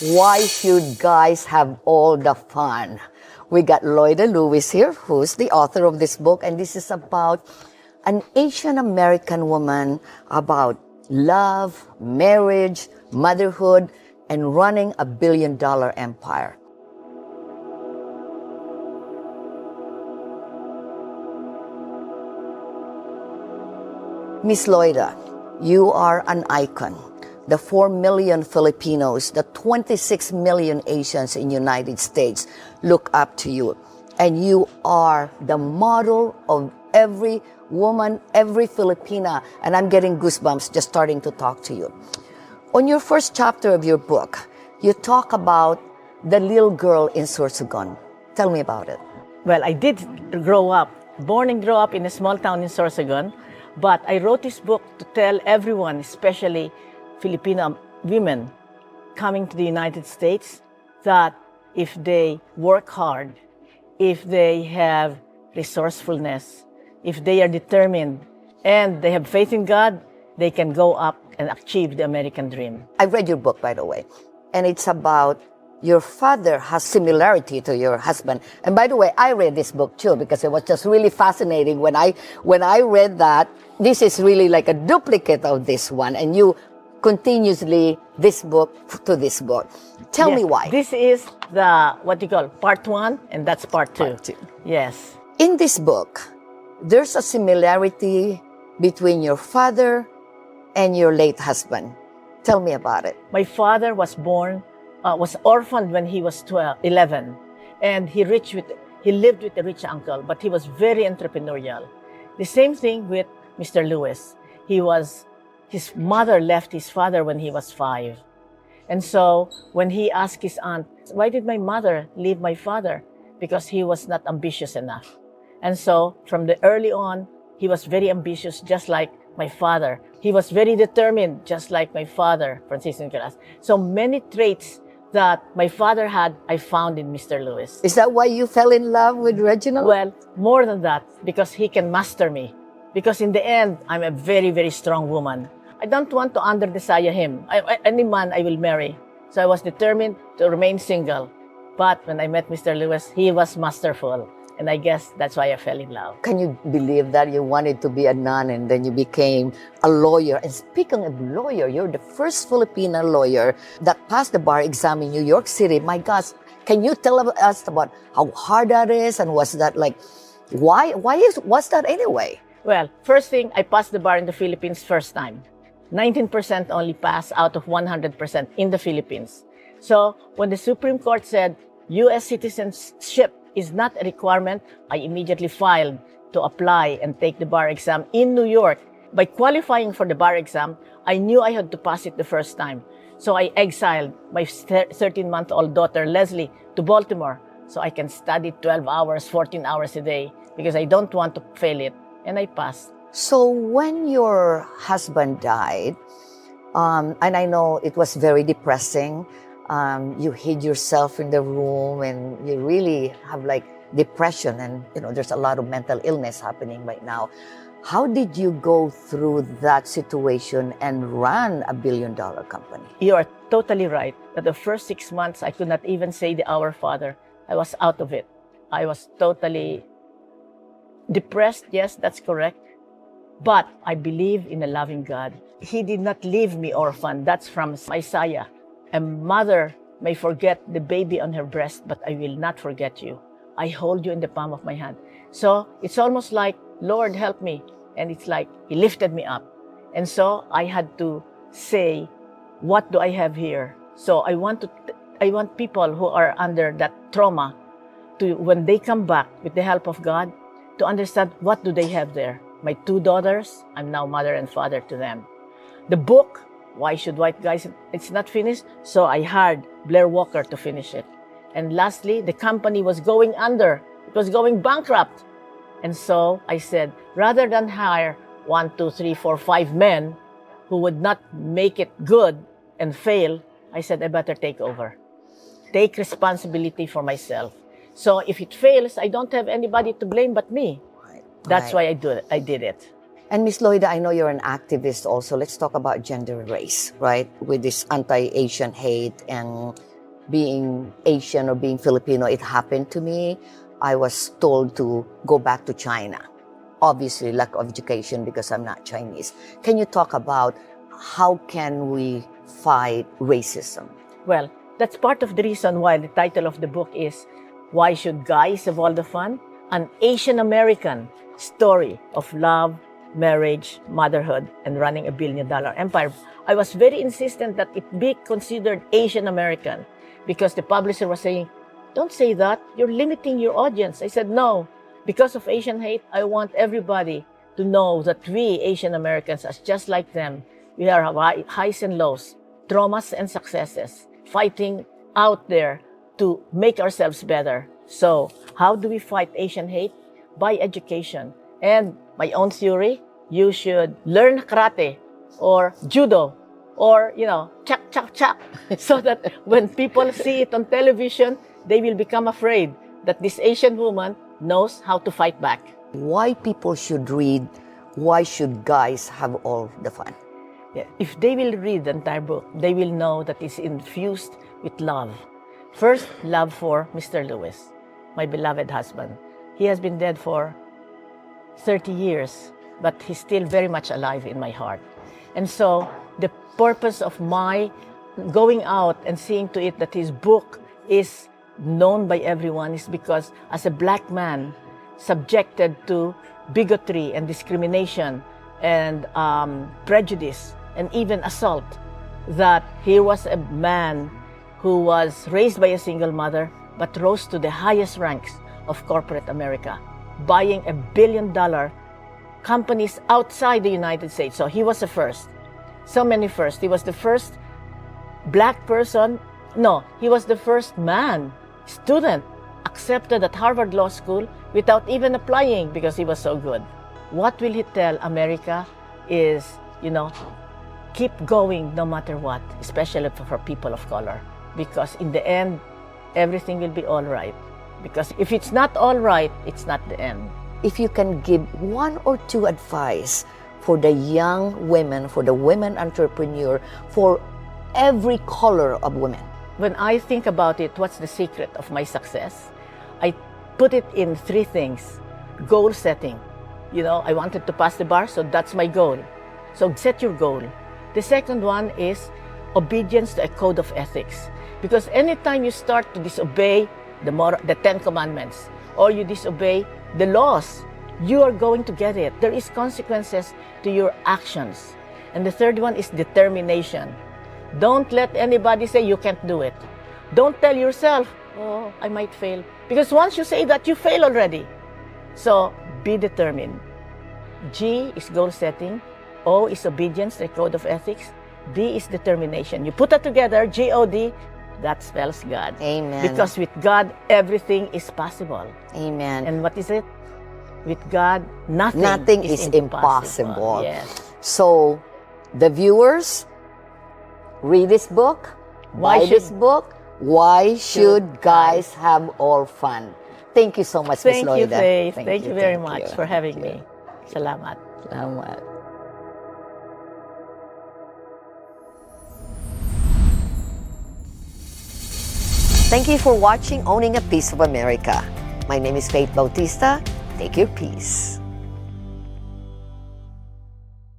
Why should guys have all the fun? We got Loida Lewis here, who's the author of this book, and this is about an Asian American woman about love, marriage, motherhood, and running a billion-dollar empire. Miss Loida, you are an icon. The 4 million Filipinos, the 26 million Asians in the United States look up to you. And you are the model of every woman, every Filipina. And I'm getting goosebumps just starting to talk to you. On your first chapter of your book, you talk about the little girl in Sorsogon. Tell me about it. Well, I did born and grow up in a small town in Sorsogon, but I wrote this book to tell everyone, especially Filipino women coming to the United States, that if they work hard, if they have resourcefulness, if they are determined, and they have faith in God, they can go up and achieve the American dream. I read your book, by the way, and it's about your father has similarity to your husband. And by the way, I read this book too because it was just really fascinating. When I read that, this is really like a duplicate of this one, and you continuously this book to this book. Tell me why. This is the, what you call, part one, and that's part two. Part two. Yes. In this book, there's a similarity between your father and your late husband. Tell me about it. My father was orphaned when he was 11, and he lived with a rich uncle, but he was very entrepreneurial. The same thing with Mr. Lewis. His mother left his father when he was 5. And so when he asked his aunt, why did my mother leave my father? Because he was not ambitious enough. And so from the early on, he was very ambitious, just like my father. He was very determined, just like my father, Francisco Nicolas. So many traits that my father had, I found in Mr. Lewis. Is that why you fell in love with Reginald? Well, more than that, because he can master me. Because in the end, I'm a very, very strong woman. I don't want to under-desire him. Any man I will marry. So I was determined to remain single. But when I met Mr. Lewis, he was masterful. And I guess that's why I fell in love. Can you believe that you wanted to be a nun and then you became a lawyer? And speaking of lawyer, you're the first Filipino lawyer that passed the bar exam in New York City. My gosh, can you tell us about how hard that is? And was that like, what's that anyway? Well, first thing, I passed the bar in the Philippines first time. 19% only pass out of 100% in the Philippines. So when the Supreme Court said U.S. citizenship is not a requirement, I immediately filed to apply and take the bar exam in New York. By qualifying for the bar exam, I knew I had to pass it the first time. So I exiled my 13-month-old daughter, Leslie, to Baltimore so I can study 12 hours, 14 hours a day because I don't want to fail it. And I passed. So when your husband died, and I know it was very depressing, you hid yourself in the room and you really have like depression and there's a lot of mental illness happening right now. How did you go through that situation and run a billion-dollar company? You are totally right that the first 6 months I could not even say the Our Father. I was out of it. I was totally depressed. Yes, that's correct. But I believe in a loving God. He did not leave me orphan. That's from Isaiah. A mother may forget the baby on her breast, but I will not forget you. I hold you in the palm of my hand. So it's almost like, Lord, help me. And it's like He lifted me up. And so I had to say, what do I have here? So I want people who are under that trauma to, when they come back with the help of God, to understand what do they have there. My 2 daughters, I'm now mother and father to them. The book, Why Should White Guys, it's not finished, so I hired Blair Walker to finish it. And lastly, the company was going under. It was going bankrupt. And so I said, rather than hire 1, 2, 3, 4, 5 men who would not make it good and fail, I said, I better take over. Take responsibility for myself. So if it fails, I don't have anybody to blame but me. That's why I did it. And Miss Loida, I know you're an activist also. Let's talk about gender and race, right? With this anti-Asian hate and being Asian or being Filipino, it happened to me. I was told to go back to China. Obviously, lack of education because I'm not Chinese. Can you talk about how can we fight racism? Well, that's part of the reason why the title of the book is Why Should Guys Have All the Fun? An Asian American Story of Love, Marriage, Motherhood, and Running a Billion-Dollar Empire. I was very insistent that it be considered Asian American because the publisher was saying, don't say that, you're limiting your audience. I said, no, because of Asian hate, I want everybody to know that we Asian Americans are just like them. We are highs and lows, traumas and successes, fighting out there to make ourselves better. So how do we fight Asian hate? By education. And my own theory, you should learn karate or judo or, chak, chak, chak, so that when people see it on television, they will become afraid that this Asian woman knows how to fight back. Why people should read Why Should Guys Have All the Fun? Yeah. If they will read the entire book, they will know that it's infused with love. First, love for Mr. Lewis, my beloved husband. He has been dead for 30 years, but he's still very much alive in my heart. And so the purpose of my going out and seeing to it that his book is known by everyone is because as a black man subjected to bigotry and discrimination and prejudice and even assault, that he was a man who was raised by a single mother but rose to the highest ranks of corporate America, buying $1 billion companies outside the United States. So he was the first. So many first. He was the first black person. No, he was the first man, student, accepted at Harvard Law School without even applying because he was so good. What will he tell America is, keep going no matter what, especially for people of color. Because in the end, everything will be all right. Because if it's not all right, it's not the end. If you can give one or two advice for the young women, for the women entrepreneur, for every color of women. When I think about it, what's the secret of my success? I put it in 3 things. Goal setting. I wanted to pass the bar, so that's my goal. So set your goal. The second one is obedience to a code of ethics. Because anytime you start to disobey the 10 commandments or you disobey the laws, you are going to get it. There is consequences to your actions. And the third one is determination. Don't let anybody say you can't do it. Don't tell yourself, oh, I might fail. Because once you say that, you fail already. So be determined. G is goal setting. O is obedience, the code of ethics. D is determination. You put that together, G-O-D, that spells God. Amen. Because with God, everything is possible. Amen. And what is it? With God, nothing is impossible. Yes. So, the viewers, read this book, buy this book. Why should guys have all fun? Thank you so much, Ms. Loida. Thank you, Faith. Thank you very much for having me. Salamat. Salamat. Thank you for watching Owning a Piece of America. My name is Faith Bautista. Take your peace.